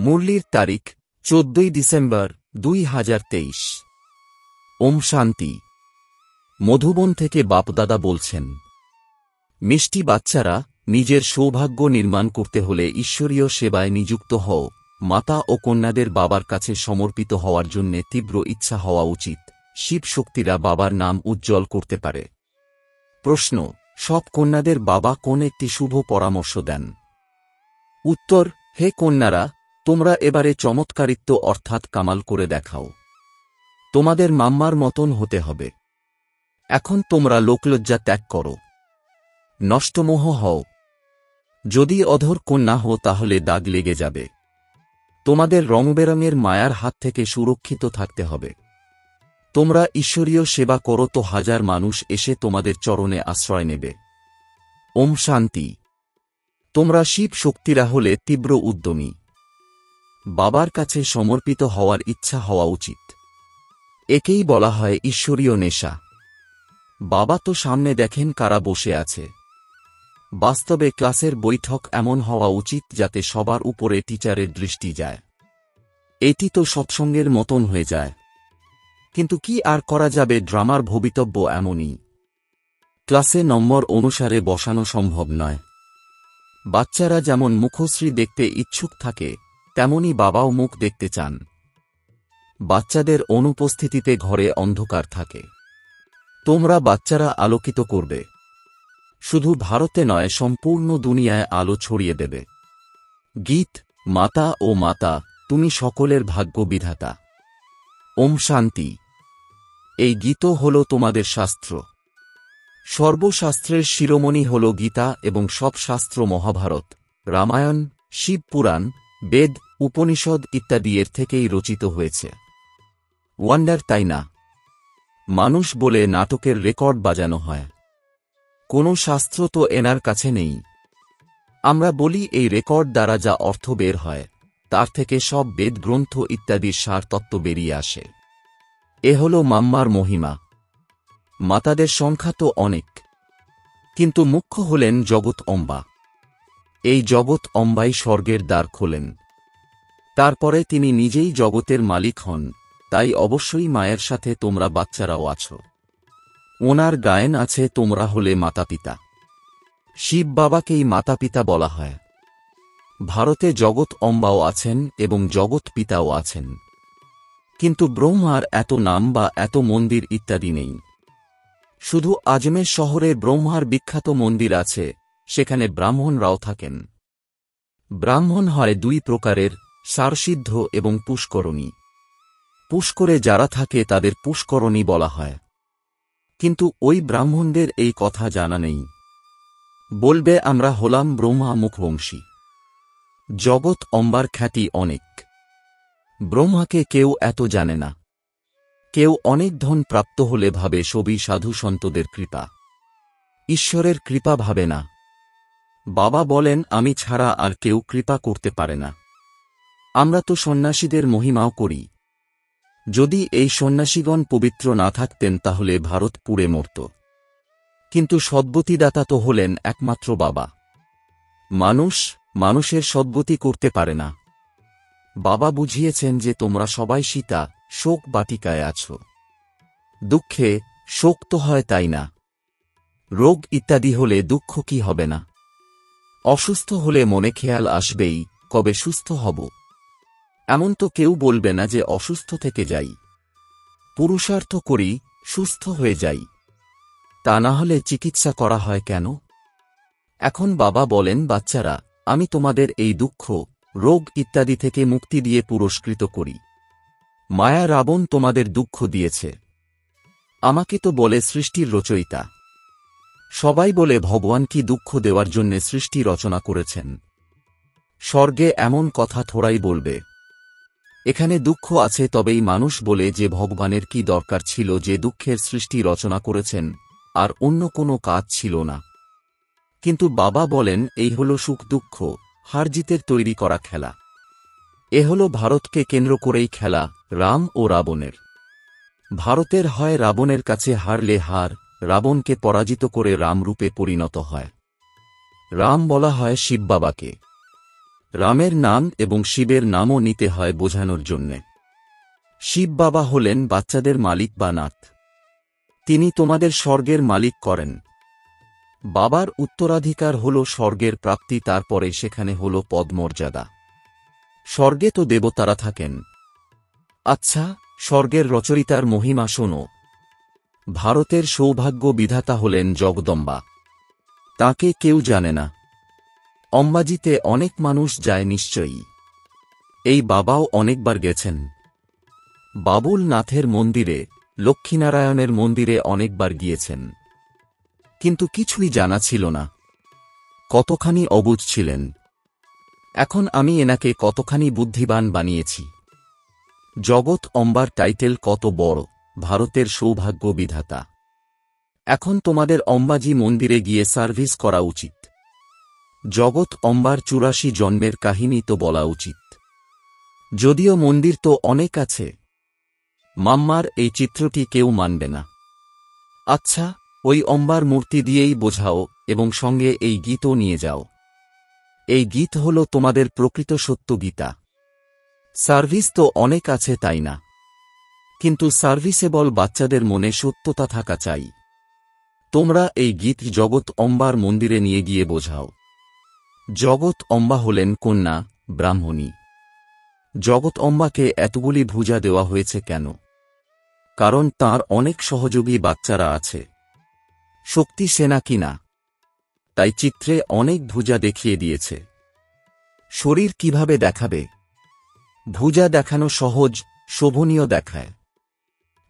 মুরলির তারিখ 14 ডিসেম্বর 2023। ওম শান্তি। মধুবন থেকে বাপদাদা বলছেন, মিষ্টি বাচ্চারা, নিজের সৌভাগ্য নির্মাণ করতে হলে ঈশ্বরীয় সেবায় নিযুক্ত হও। মাতা ও কন্যাদের বাবার কাছে সমর্পিত হওয়ার জন্য তীব্র ইচ্ছা হওয়া উচিত। শিব শক্তিরা বাবার নাম উজ্জ্বল করতে পারে। প্রশ্ন: সব কন্যাদের বাবা কোন একটি শুভ পরামর্শ দেন? উত্তর: হে কন্যারা, তোমরা এবারে চমৎকারিত্ব অর্থাৎ কামাল করে দেখাও। তোমাদের মাম্মার মতন হতে হবে। এখন তোমরা লোকলজ্জা ত্যাগ করো, নষ্টমোহ হও। যদি অধর কন্যা হও তাহলে দাগ লেগে যাবে। তোমাদের রংবেরঙের মায়ার হাত থেকে সুরক্ষিত থাকতে হবে। তোমরা ঈশ্বরীয় সেবা করো তো হাজার মানুষ এসে তোমাদের চরণে আশ্রয় নেবে। ওম শান্তি। তোমরা শিব শক্তিরা হলে তীব্র উদ্যমী। বাবার কাছে সমর্পিত হওয়ার ইচ্ছা হওয়া উচিত। একেই বলা হয় ঈশ্বরীয় নেশা। বাবা তো সামনে দেখেন কারা বসে আছে। বাস্তবে ক্লাসের বৈঠক এমন হওয়া উচিত যাতে সবার উপরে টিচারের দৃষ্টি যায়। এটি তো সৎসঙ্গের মতন হয়ে যায়। কিন্তু কি আর করা যাবে, ড্রামার ভবিতব্য এমনই। ক্লাসে নম্বর অনুসারে বসানো সম্ভব নয়। বাচ্চারা যেমন মুখশ্রী দেখতে ইচ্ছুক থাকে, তেমনি বাবাও মুখ দেখতে চান। বাচ্চাদের অনুপস্থিতিতে ঘরে অন্ধকার থাকে। তোমরা বাচ্চারা আলোকিত করবে। শুধু ভারতে নয়, সম্পূর্ণ দুনিয়ায় আলো ছড়িয়ে দেবে। গীত: মাতা ও মাতা, তুমি সকলের ভাগ্য বিধাতা। ওম শান্তি। এই গীত হল তোমাদের শাস্ত্র। সর্বশাস্ত্রের শিরোমণি হল গীতা এবং সব শাস্ত্র মহাভারত, রামায়ণ, শিব পুরাণ, বেদ, উপনিষদ ইত্যাদি এর থেকেই রচিত হয়েছে। ওয়ান্ডার, তাই না? মানুষ বলে নাটকের রেকর্ড বাজানো হয়। কোনো শাস্ত্র তো এনার কাছে নেই। আমরা বলি এই রেকর্ড দ্বারা যা অর্থ বের হয়, তার থেকে সব বেদ গ্রন্থ ইত্যাদির সার তত্ত্ব বেরিয়ে আসে। এ হল মাম্মার মহিমা। মাতাদের সংখ্যা তো অনেক, কিন্তু মুখ্য হলেন জগৎ অম্বা। এই জগৎ অম্বাই স্বর্গের দ্বার খোলেন। তারপরে তিনি নিজেই জগতের মালিক হন। তাই অবশ্যই মায়ের সাথে তোমরা বাচ্চারাও আছো। ওনার গায়েন আছে, তোমরা হলে মাতাপিতা। শিব বাবাকেই মাতাপিতা বলা হয়। ভারতে জগৎ অম্বাও আছেন এবং জগৎ পিতাও আছেন, কিন্তু ব্রহ্মার এত নাম বা এত মন্দির ইত্যাদি নেই। শুধু আজমের শহরে ব্রহ্মার বিখ্যাত মন্দির আছে, সেখানে ব্রাহ্মণরাও থাকেন। ব্রাহ্মণ হয় দুই প্রকারের, সারসিদ্ধ এবং পুষ্করণী। পুষ্করে যারা থাকে তাদের পুষ্করণী বলা হয়, কিন্তু ওই ব্রাহ্মণদের এই কথা জানা নেই। বলবে আমরা হলাম ব্রহ্মা মুখবংশী। জগৎ অম্বার খ্যাতি অনেক। ব্রহ্মাকে কেউ এত জানে না। কেউ অনেক ধন প্রাপ্ত হলে ভাবে সবই সাধু সন্তদের কৃপা। ঈশ্বরের কৃপা ভাবে না। বাবা বলেন, আমি ছাড়া আর কেউ কৃপা করতে পারে না। আমরা তো সন্ন্যাসীদের মহিমাও করি। যদি এই সন্ন্যাসীগণ পবিত্র না থাকতেন তাহলে ভারত পুড়ে মরত। কিন্তু সদ্গতিদাতা তো হলেন একমাত্র বাবা। মানুষের সদ্গতি করতে পারে না। বাবা বুঝিয়েছেন যে তোমরা সবাই সীতা শোক বাটিকায় আছো। দুঃখে শোক তো হয়, তাই না? রোগ ইত্যাদি হলে দুঃখ কি হবে না? অসুস্থ হলে মনে খেয়াল আসবেই, কবে সুস্থ হব। এমন তো কেউ বলবে না যে অসুস্থ থেকে যাই, পুরুষার্থ করি, সুস্থ হয়ে যাই। তা না হলে চিকিৎসা করা হয় কেন? এখন বাবা বলেন, বাচ্চারা, আমি তোমাদের এই দুঃখ, রোগ ইত্যাদি থেকে মুক্তি দিয়ে পুরস্কৃত করি। মায়া রাবণ তোমাদের দুঃখ দিয়েছে। আমাকে তো বলে সৃষ্টির রচয়িতা। সবাই বলে ভগবান কি দুঃখ দেওয়ার জন্যে সৃষ্টি রচনা করেছেন? স্বর্গে এমন কথা থোড়াই বলবে। এখানে দুঃখ আছে, তবেই মানুষ বলে যে ভগবানের কি দরকার ছিল যে দুঃখের সৃষ্টি রচনা করেছেন, আর অন্য কোনো কাজ ছিল না। কিন্তু বাবা বলেন, এই হল সুখ দুঃখ হারজিতের তৈরি করা খেলা। এ হল ভারতকে কেন্দ্র করেই খেলা, রাম ও রাবণের। ভারতের হয় রাবণের কাছে হারলে হার, রাবণকে পরাজিত করে রামরূপে পরিণত হয়। রাম বলা হয় শিব বাবাকে। রামের নাম এবং শিবের নামও নিতে হয় বোঝানোর জন্যে। শিব বাবা হলেন বাচ্চাদের মালিক বা নাথ। তিনি তোমাদের স্বর্গের মালিক করেন। বাবার উত্তরাধিকার হল স্বর্গের প্রাপ্তি, তারপরে সেখানে হল পদমর্যাদা। স্বর্গে তো দেবতারা থাকেন। আচ্ছা, স্বর্গের রচয়িতার মহিমা শোনো। ভারতের সৌভাগ্য বিধাতা হলেন জগদম্বা। তাকে কেউ জানে না। অম্বাজিতে অনেক মানুষ যায় নিশ্চয়ই। এই বাবাও অনেকবার গেছেন। বাবুল নাথের মন্দিরে, লক্ষ্মীনারায়ণের মন্দিরে অনেকবার গিয়েছেন, কিন্তু কিছুই জানা ছিল না। কতখানি অবুঝ ছিলেন। এখন আমি এনাকে কতখানি বুদ্ধিমান বানিয়েছি। জগৎ অম্বার টাইটেল কত বড়, ভারতের সৌভাগ্য বিধাতা। এখন তোমাদের অম্বাজি মন্দিরে গিয়ে সার্ভিস করা উচিত। জগৎ অম্বার ৮৪ জন্মের কাহিনী তো বলা উচিত। যদিও মন্দির তো অনেক আছে, মাম্মার এই চিত্রটি কেউ মানবে না। আচ্ছা, ওই অম্বার মূর্তি দিয়েই বোঝাও এবং সঙ্গে এই গীতও নিয়ে যাও। এই গীত হল তোমাদের প্রকৃত সত্য গীতা। সার্ভিস তো অনেক আছে, তাই না? কিন্তু সার্ভিসেবল বাচ্চাদের মনে সত্যতা থাকা চাই। তোমরা এই গীত জগৎ অম্বার মন্দিরে নিয়ে গিয়ে বোঝাও। জগৎ অম্বা হলেন কন্যা, ব্রাহ্মণী। জগৎ অম্বাকে এতগুলি ভুজা দেওয়া হয়েছে কেন? কারণ তার অনেক সহযোগী বাচ্চারা আছে। শক্তি সেনা কিনা, তাই চিত্রে অনেক ভুজা দেখিয়ে দিয়েছে। শরীর কিভাবে দেখাবে? ভুজা দেখানো সহজ, শোভনীয় দেখায়।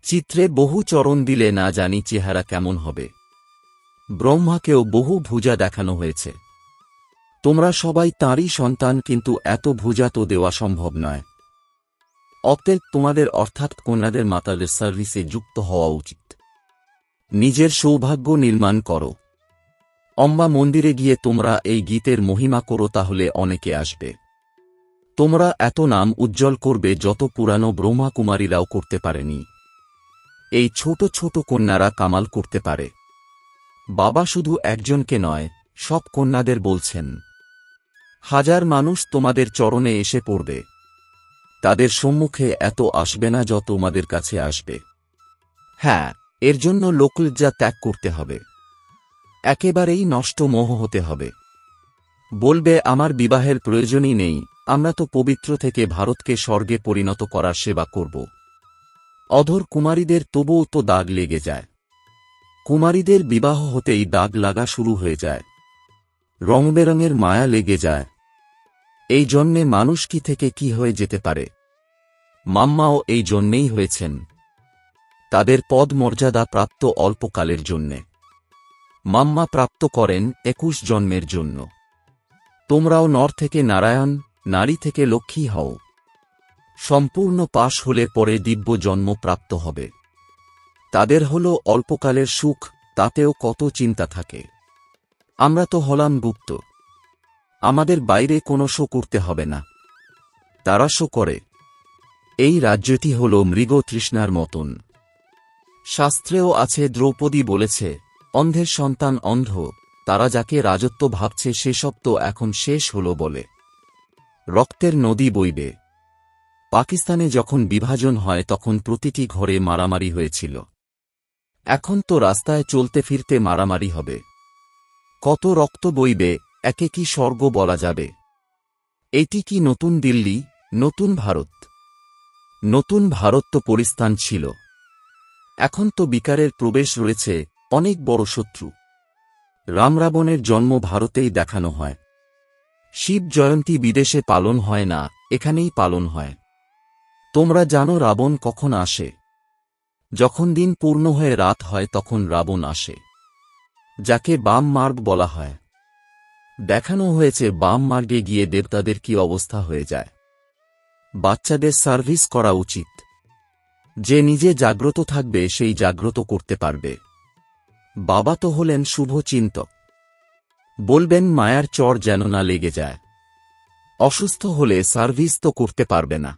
চিত্রে বহু চরণ দিলে না জানি চেহারা কেমন হবে। ব্রহ্মাকেও বহু ভুজা দেখানো হয়েছে। তোমরা সবাই তাঁরই সন্তান, কিন্তু এত ভুজা তো দেওয়া সম্ভব নয়। অতএব তোমাদের অর্থাৎ কন্যাদের মাতাদের সার্ভিসে যুক্ত হওয়া উচিত। নিজের সৌভাগ্য নির্মাণ করো। অম্বা মন্দিরে গিয়ে তোমরা এই গীতের মহিমা করো, তাহলে অনেকে আসবে। তোমরা এত নাম উজ্জ্বল করবে যত পুরানো ব্রহ্মাকুমারীরাও করতে পারেনি। এই ছোট ছোট কন্যারা কামাল করতে পারে। বাবা শুধু একজনকে নয়, সব কন্যাদের বলছেন। হাজার মানুষ তোমাদের চরণে এসে পড়বে। তাদের সম্মুখে এত আসবে না যত তোমাদের কাছে আসবে। হ্যাঁ, এর জন্য লোকলজ্জা ত্যাগ করতে হবে। একেবারেই নষ্ট মোহ হতে হবে। বলবে আমার বিবাহের প্রয়োজনই নেই, আমরা তো পবিত্র থেকে ভারতকে স্বর্গে পরিণত করার সেবা করব। অধর কুমারীদের তবুও তো দাগ লেগে যায়। কুমারীদের বিবাহ হতেই দাগ লাগা শুরু হয়ে যায়। রংবেরঙের মায়া লেগে যায়। এই জন্যে মানুষ কি থেকে কি হয়ে যেতে পারে। মাম্মাও এই জন্যেই হয়েছেন। তাদের পদ মর্যাদা প্রাপ্ত অল্পকালের জন্যে। মাম্মা প্রাপ্ত করেন ২১ জন্মের জন্য। তোমরাও নর থেকে নারায়ণ, নারী থেকে লক্ষ্মী হও। সম্পূর্ণ পাশ হলে পরে দিব্য জন্ম প্রাপ্ত হবে। তাদের হল অল্পকালের সুখ, তাতেও কত চিন্তা থাকে। আমরা তো হলাম গুপ্ত। আমাদের বাইরে কোনো শো করতে হবে না। তারা শো করে। এই রাজ্যটি হল মৃগ তৃষ্ণার মতন। শাস্ত্রেও আছে, দ্রৌপদী বলেছে, অন্ধের সন্তান অন্ধ, তারা যাকে রাজত্ব ভাবছে সেসব তো এখন শেষ হল বলে। রক্তের নদী বইবে। পাকিস্তানে যখন বিভাজন হয় তখন প্রতিটি ঘরে মারামারি হয়েছিল। এখন তো রাস্তায় চলতে ফিরতে মারামারি হবে। কত রক্ত বইবে, একে কি স্বর্গ বলা যাবে? এটি কি নতুন দিল্লি, নতুন ভারত? নতুন ভারত তো পরিস্থান ছিল। এখন তো বিকারের প্রবেশ রয়েছে, অনেক বড় শত্রু। রামরাবণের জন্ম ভারতেই দেখানো হয়। শিব জয়ন্তী বিদেশে পালন হয় না, এখানেই পালন হয়। তোমরা জানো রাবণ কখন আসে? যখন দিন পূর্ণ হয়ে রাত হয় তখন রাবণ আসে, যাকে বাম মার্গ বলা হয়। দেখানো হয়েছে বাম মার্গে গিয়ে দেবতাদের কি অবস্থা হয়ে যায়। বাচ্চাদের সার্ভিস করা উচিত। যে নিজে জাগ্রত থাকবে সেই জাগ্রত করতে পারবে। বাবা তো হলেন শুভ চিন্তক। বলবেন মায়ার চর যেন না লেগে যায়। অসুস্থ হলে সার্ভিস তো করতে পারবে না।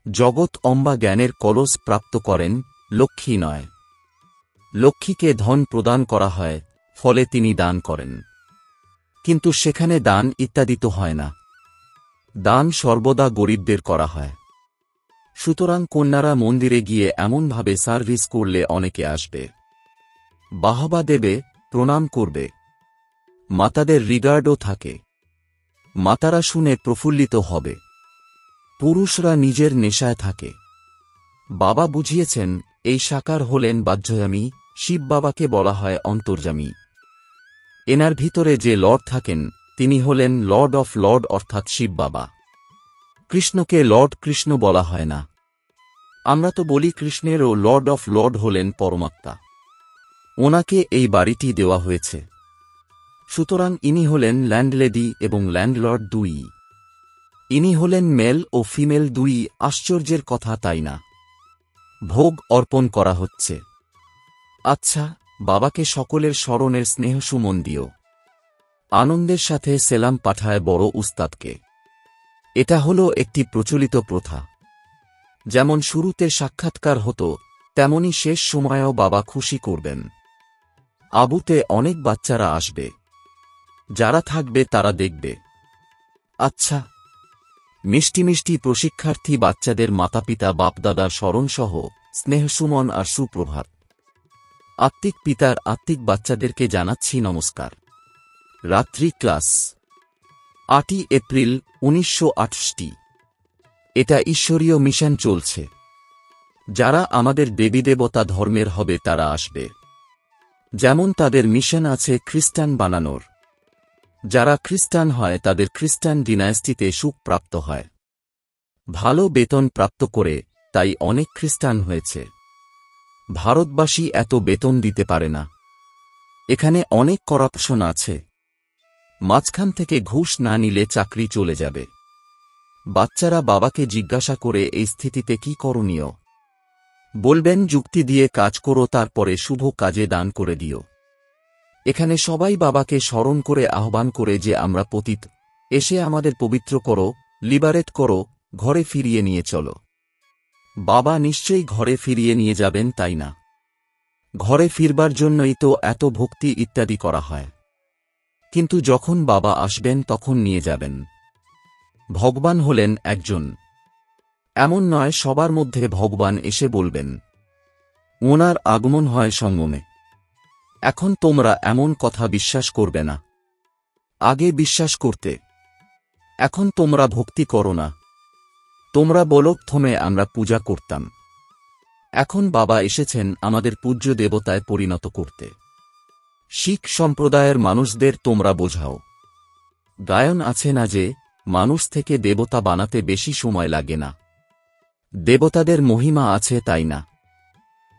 জগৎ অম্বা জ্ঞানের কলস প্রাপ্ত করেন, লক্ষ্মী নয়। লক্ষ্মীকে ধন প্রদান করা হয়, ফলে তিনি দান করেন। কিন্তু সেখানে দান ইত্যাদি তো হয় না। দান সর্বদা গরিবদের করা হয়। সুতরাং কন্যারা মন্দিরে গিয়ে এমনভাবে সার্ভিস করলে অনেকে আসবে, বাহবা দেবে, প্রণাম করবে। মাতাদের রিগার্ডও থাকে। মাতারা শুনে প্রফুল্লিত হবে। পুরুষরা নিজের নেশায় থাকে। বাবা বুঝিয়েছেন, এই সাকার হলেন বাহ্যয়ামী, শিব বাবাকে বলা হয় অন্তর্যামী। এনার ভিতরে যে লর্ড থাকেন তিনি হলেন লর্ড অফ লর্ড অর্থাৎ শিব বাবা। কৃষ্ণকে লর্ড কৃষ্ণ বলা হয় না। আমরা তো বলি কৃষ্ণেরও লর্ড অফ লর্ড হলেন পরমাত্মা। ওনাকে এই বাড়িটি দেওয়া হয়েছে। সুতরাং ইনি হলেন ল্যান্ডলেডি এবং ল্যান্ডলর্ড দুই। ইনি হলেন মেল ও ফিমেল দুই। আশ্চর্যের কথা, তাই না? ভোগ অর্পণ করা হচ্ছে। আচ্ছা, বাবাকে সকলের স্মরণের স্নেহ সুমন দিও। আনন্দের সাথে সেলাম পাঠায় বড় উস্তাদকে। এটা হলো একটি প্রচলিত প্রথা। যেমন শুরুতে সাক্ষাৎকার হতো, তেমনি শেষ সময়েও বাবা খুশি করবেন। আবুতে অনেক বাচ্চারা আসবে। যারা থাকবে তারা দেখবে। আচ্ছা, মিষ্টি মিষ্টি প্রশিক্ষার্থী বাচ্চাদের মাতাপিতা বাপদাদার স্মরণসহ স্নেহসুমন আর সুপ্রভাত। আত্মিক পিতার আত্মিক বাচ্চাদেরকে জানাচ্ছি নমস্কার। রাত্রি ক্লাস 8 এপ্রিল 1968। এটা ঈশ্বরীয় মিশন চলছে। যারা আমাদের দেবীদেবতা ধর্মের হবে তারা আসবে। যেমন তাদের মিশন আছে খ্রিস্টান বানানোর। যারা খ্রিস্টান হয় তাদের খ্রিস্টান ডিনাস্টিতে সুখ প্রাপ্ত হয়, ভালো বেতন প্রাপ্ত করে, তাই অনেক খ্রিস্টান হয়েছে। ভারতবাসী এত বেতন দিতে পারে না। এখানে অনেক করাপশন আছে। মাঝখান থেকে ঘুষ না নিলে চাকরি চলে যাবে। বাচ্চারা বাবাকে জিজ্ঞাসা করে এই স্থিতিতে কি করণীয়। বলবেন যুক্তি দিয়ে কাজ করো, তারপরে শুভ কাজে দান করে দিও। এখানে সবাই বাবাকে স্মরণ করে আহ্বান করে যে আমরা পতিত, এসে আমাদের পবিত্র করো, লিবারেট করো, ঘরে ফিরিয়ে নিয়ে চলো। বাবা নিশ্চয়ই ঘরে ফিরিয়ে নিয়ে যাবেন, তাই না? ঘরে ফিরবার জন্যই তো এত ভক্তি ইত্যাদি করা হয়। কিন্তু যখন বাবা আসবেন তখন নিয়ে যাবেন। ভগবান হলেন একজন। এমন নয় সবার মধ্যে ভগবান এসে বলবেন। ওনার আগমন হয় সঙ্গমে। এখন তোমরা এমন কথা বিশ্বাস করবে না। আগে বিশ্বাস করতে। এখন তোমরা ভক্তি করো না। তোমরা বলো প্রথমে আমরা পূজা করতাম। এখন বাবা এসেছেন আমাদের পূজ্য দেবতায় পরিণত করতে। শিখ সম্প্রদায়ের মানুষদের তোমরা বোঝাও। গায়ন আছে না যে, মানুষ থেকে দেবতা বানাতে বেশি সময় লাগে না। দেবতাদের মহিমা আছে, তাই না?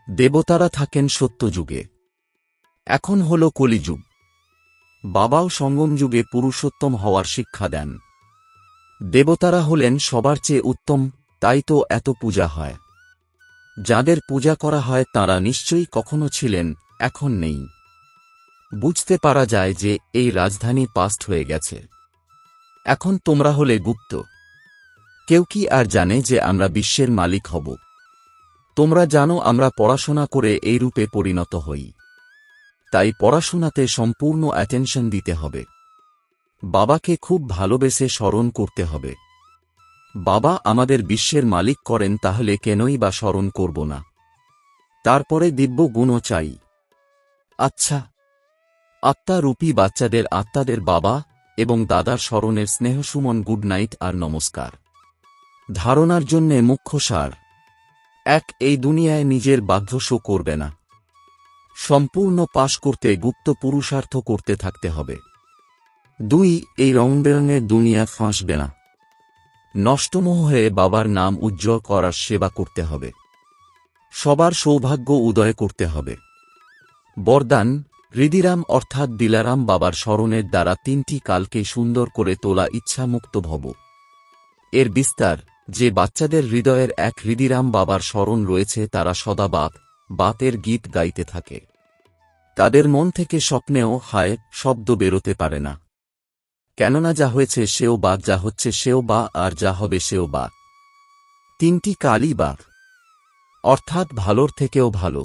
দেবতারা থাকেন সত্যযুগে। এখন হল কলিযুগ। বাবাও সঙ্গম যুগে পুরুষোত্তম হওয়ার শিক্ষা দেন। দেবতারা হলেন সবার চেয়ে উত্তম, তাই তো এত পূজা হয়। যাদের পূজা করা হয় তাঁরা নিশ্চয়ই কখনো ছিলেন, এখন নেই। বুঝতে পারা যায় যে এই রাজধানী পাস্ট হয়ে গেছে। এখন তোমরা হলে গুপ্ত। কেউ কি আর জানে যে আমরা বিশ্বের মালিক হব? তোমরা জানো আমরা পড়াশোনা করে এই রূপে পরিণত হই। তাই পড়াশোনাতে সম্পূর্ণ অ্যাটেনশন দিতে হবে। বাবাকে খুব ভালোবেসে স্মরণ করতে হবে। বাবা আমাদের বিশ্বের মালিক করেন, তাহলে কেনই বা স্মরণ করব না? তারপরে দিব্য গুণও চাই। আচ্ছা, আত্মারূপী বাচ্চাদের আত্মাদের বাবা এবং দাদার স্মরণের স্নেহসুমন গুড নাইট আর নমস্কার। ধারণার জন্যে মুখ্য সার। 1. এই দুনিয়ায় নিজের বাধ্য শো করবে না। সম্পূর্ণ পাশ করতে গুপ্ত পুরুষার্থ করতে থাকতে হবে। 2. এই রংবেরঙের দুনিয়া ফাঁসবে না। নষ্টমোহ হয়ে বাবার নাম উজ্জ্বল করার সেবা করতে হবে। সবার সৌভাগ্য উদয় করতে হবে। বরদান, হৃদিরাম অর্থাৎ দিলারাম বাবার স্মরণের দ্বারা 3টি কালকে সুন্দর করে তোলা ইচ্ছামুক্ত ভব। এর বিস্তার, যে বাচ্চাদের হৃদয়ের এক হৃদিরাম বাবার স্মরণ রয়েছে তারা সদা বাতের গীত গাইতে থাকে। তাদের মন থেকে স্বপ্নেও হায় শব্দ বেরোতে পারে না। কেননা যা হয়েছে সেও বাঘ, যা হচ্ছে সেও বা, আর যা হবে সেও বা। 3টি কালই বাঘ, অর্থাৎ ভালোর থেকেও ভালো।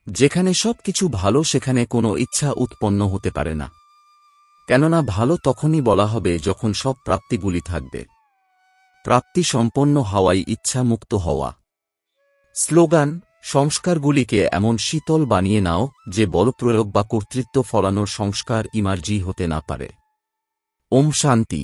যেখানে সব কিছু ভালো সেখানে কোনো ইচ্ছা উৎপন্ন হতে পারে না। কেননা ভালো তখনই বলা হবে যখন সব প্রাপ্তিগুলি থাকবে। প্রাপ্তি সম্পন্ন হওয়াই ইচ্ছা মুক্ত হওয়া। স্লোগান: সংস্কারগুলিকে এমন শীতল বানিয়ে নাও যে বলপ্রয়োগ বা কর্তৃত্ব ফলানোর সংস্কার ইমার্জি হতে না পারে। ওম শান্তি।